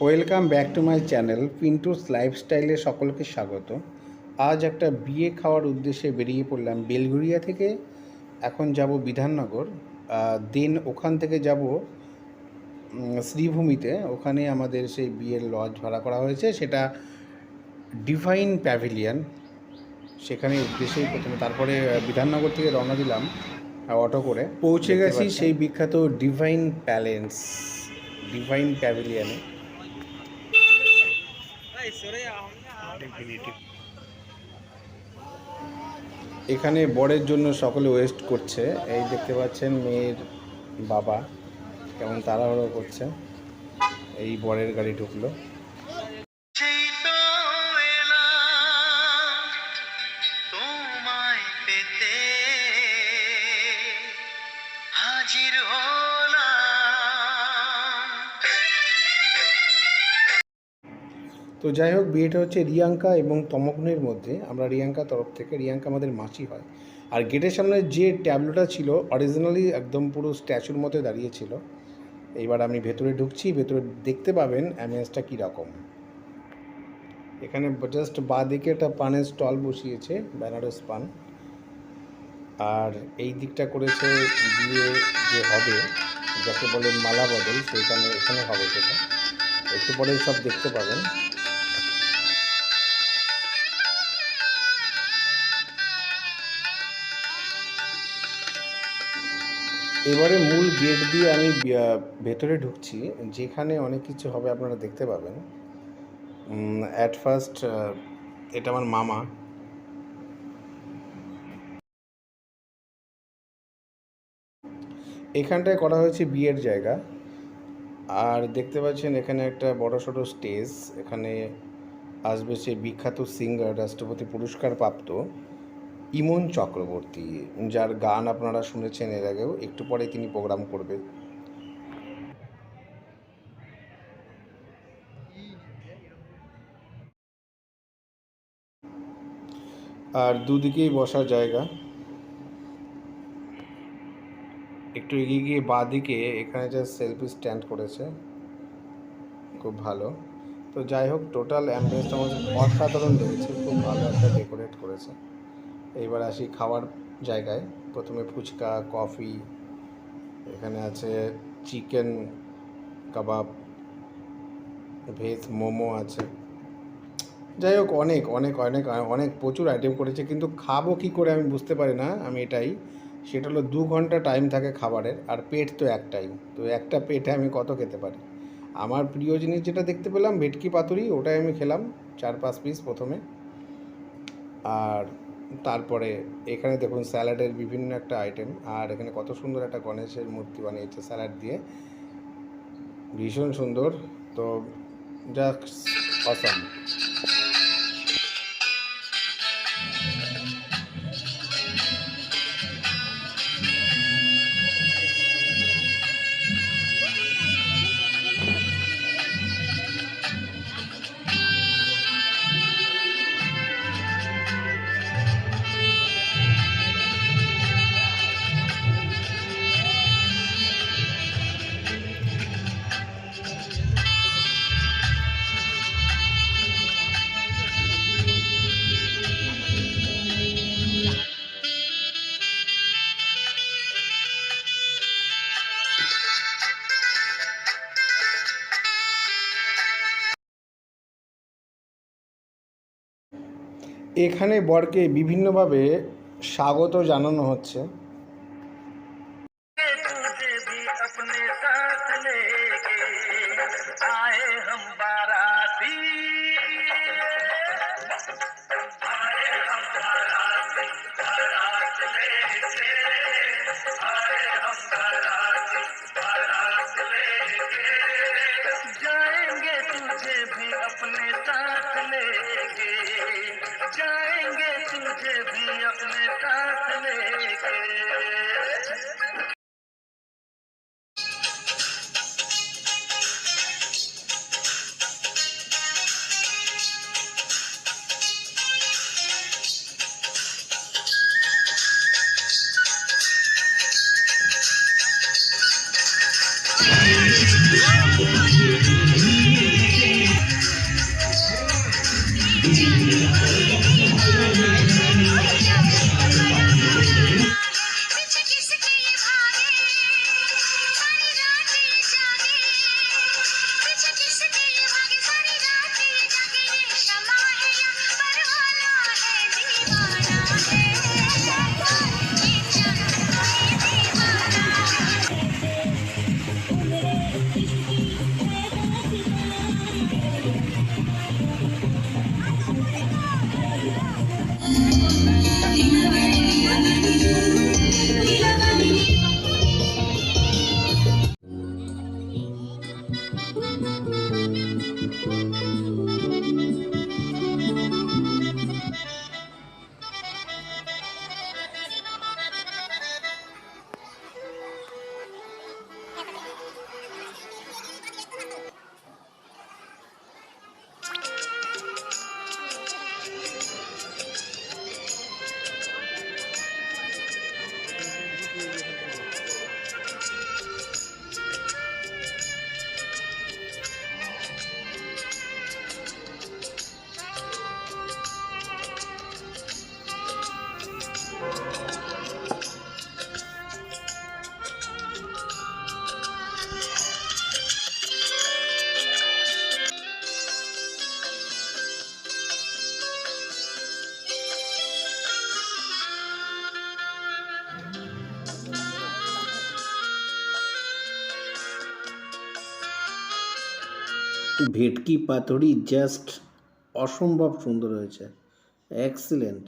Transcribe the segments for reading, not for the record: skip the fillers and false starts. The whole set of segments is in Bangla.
Welcome back to my channel Pintu's লাইফস্টাইলে সকলকে স্বাগত। আজ একটা বিয়ে খাওয়ার উদ্দেশ্যে বেরিয়ে পড়লাম বেলঘরিয়া থেকে। এখন যাব বিধাননগর, দেন ওখান থেকে যাব শ্রীভূমিতে। ওখানে আমাদের সেই বিয়ের লজ ভাড়া করা হয়েছে, সেটা ডিভাইন প্যাভিলিয়ন। সেখানে উদ্দেশ্যেই প্রথমে, তারপরে বিধাননগর থেকে রওনা দিলাম অটো করে। পৌঁছে গেছি সেই বিখ্যাত ডিভাইন প্যাভিলিয়নে। এখানে বরের জন্য সকলে ওয়েস্ট করছে। এই দেখতে পাচ্ছেন মেয়ের বাবা কেমন তাড়াহুড়ো করছে। এই বরের গাড়ি ঢুকলো। তো যাই হোক, বিয়েটা হচ্ছে রিয়াঙ্কা এবং তমগ্নের মধ্যে। আমরা রিয়াঙ্কা তরফ থেকে, রিয়াঙ্কা আমাদের মাসি হয়। আর গেটের সামনে যে ট্যাবলোটা ছিল অরিজিনালি একদম পুরো স্ট্যাচুর মতো দাঁড়িয়েছিল। এইবার আমি ভেতরে ঢুকছি, ভেতরে দেখতে পাবেন অ্যামেজটা কীরকম। এখানে জাস্ট বাঁদিকে একটা পানের স্টল বসিয়েছে, বেনারস পান। আর এই দিকটা করেছে বিয়ে যে হবে, যাকে বলে মালা বদল, সেইখানে এখানে হবে সেটা। একটু পরে সব দেখতে পাবেন। এবারে মূল গেট দিয়ে আমি ভেতরে ঢুকছি, যেখানে অনেক কিছু হবে আপনারা দেখতে পাবেন। অ্যাট ফার্স্ট এটা আমার মামা। এখানটায় করা হয়েছে বিয়ের জায়গা। আর দেখতে পাচ্ছেন এখানে একটা বড় সড়ো স্টেজ। এখানে আসবে সেই বিখ্যাত সিঙ্গার, রাষ্ট্রপতি পুরস্কার প্রাপ্ত ইমন চক্রবর্তী, যার গান আপনারা শুনেছেন এর আগেও। একটু পরে তিনি প্রোগ্রাম করবে। আর দুদিকেই বসার জায়গা। একটু এগিয়ে গিয়ে বাঁদিকে এখানে যা সেলফি স্ট্যান্ড করেছে, খুব ভালো। তো যাই হোক, টোটাল অ্যাম্বিয়েন্সটা আমাদের অসাধারণ লেগেছে, খুব ভালো একটা ডেকোরেট করেছে। এইবার আসি খাওয়ার জায়গায়। প্রথমে ফুচকা, কফি, এখানে আছে চিকেন কাবাব, ভেজ মোমো আছে। যাই হোক, অনেক অনেক অনেক অনেক প্রচুর আইটেম করেছে, কিন্তু খাবো কী করে আমি বুঝতে পারি না। আমি এটাই, সেটা হলো 2 ঘন্টা টাইম থাকে খাবারের, আর পেট তো একটাই। তো একটা পেটে আমি কত খেতে পারি? আমার প্রিয় জিনিস যেটা দেখতে পেলাম, ভেটকি পাতুরি, ওটাই আমি খেলাম 4-5 পিস প্রথমে। আর তারপরে এখানে দেখুন স্যালাডের বিভিন্ন একটা আইটেম। আর এখানে কত সুন্দর একটা গণেশের মূর্তি বানিয়েছে স্যালাড দিয়ে, ভীষণ সুন্দর। তো জাস্ট অসাম। এখানে বরকে বিভিন্নভাবে স্বাগত জানানো হচ্ছে। ভেটকি পাতুরি জাস্ট অসম্ভব সুন্দর হয়েছে, এক্সিলেন্ট।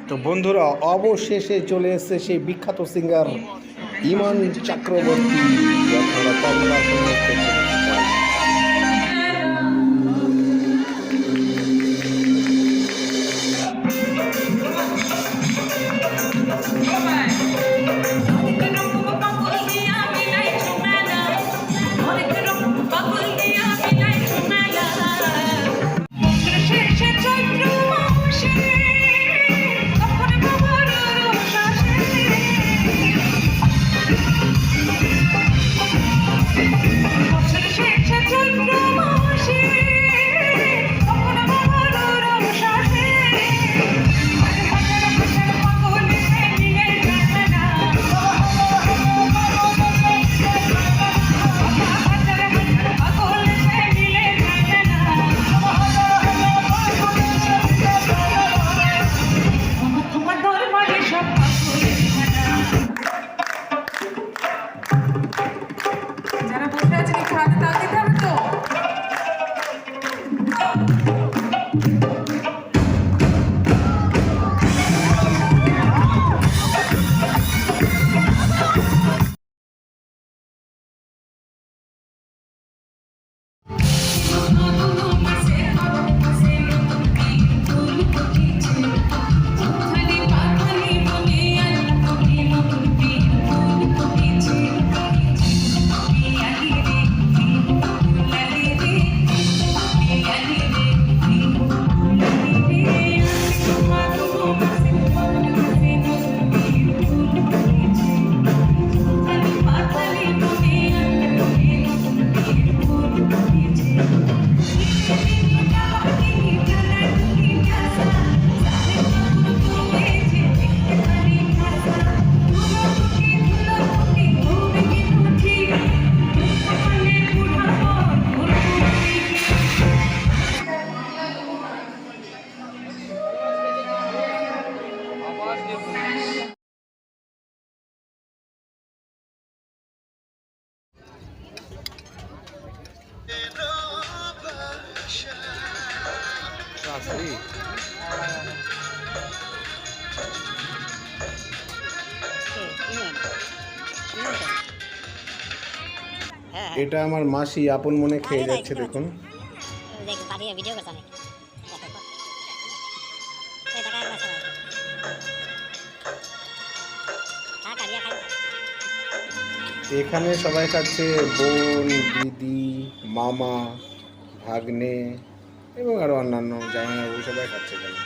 তো বন্ধুরা, অবশেষে চলে এসেছে সেই বিখ্যাত সিঙ্গার ইমান চক্রবর্তী। আপনারা তবলা শুনতে রাসরি এটা আমার মাসি আপন মনে খেয়ে যাচ্ছে দেখুন। এখানে সবাই খাচ্ছে, বোন, দিদি, মামা, ভাগ্নে এবং আরো অন্যান্য জামাইবাবু সবাই খাচ্ছে এখানে।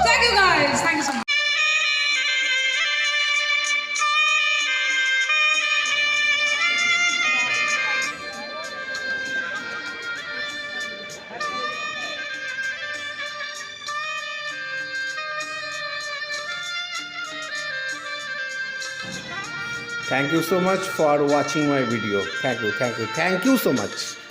Thank you guys. Thank you so much. Thank you so much for watching my video. Thank you so much.